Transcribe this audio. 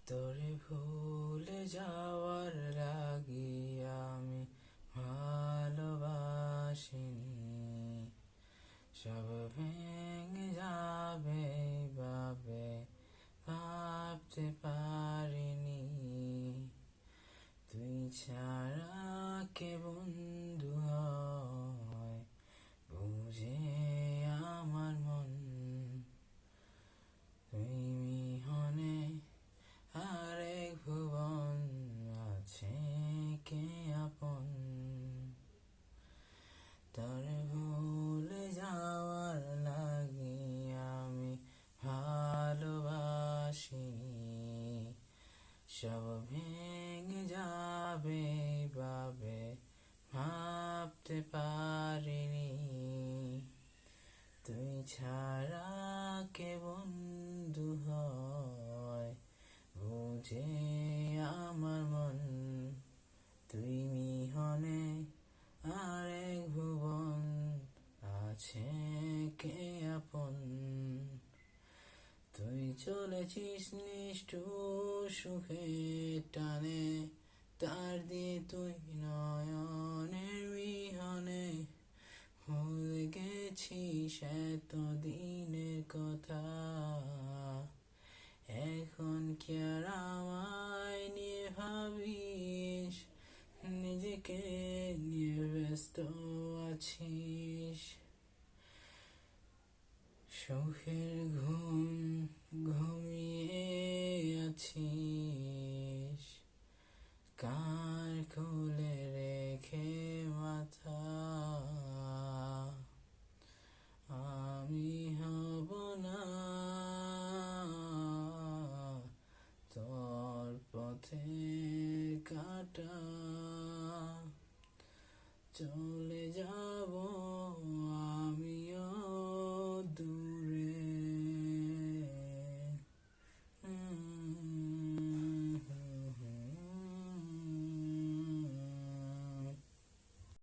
তোরে ভুলে যাওয়ার লাগি আমি ভালোবাসিনি, সব ভেঙে যাবে ভাবে ভাবতে পারিনি। তুই ছাড়া কে বন্ধু হয় বুঝে আমার মন, তুই মিহনে আরেক ভুবন আছে কে আপন। তোর ভুলে যাওয়ার লাগি আমি ভালোবাসিনি, সব ভেঙে যাবে ভাবে ভাবতে পারিনি। তুই ছাড়া কে বন্ধু হয় বুঝে আমার মন, তুই মিহনে আরেক ভুবন আছে কে আপন। তুই চলেছিস নিষ্ঠুর সুখের টানে, তার দিয়ে তুই নয়নের মিহনে ভুলে গেছিস এতদিনের কথা। এখন কি আর আমায় নিয়ে ভাবিস, নিজেকে নিয়ে ব্যস্ত আছিস? সুখের ঘুম ঘুমিয়ে আছিস, কান খুলে রেখে মাথা। আমি হব না তোর পথে কাটা, চলে যা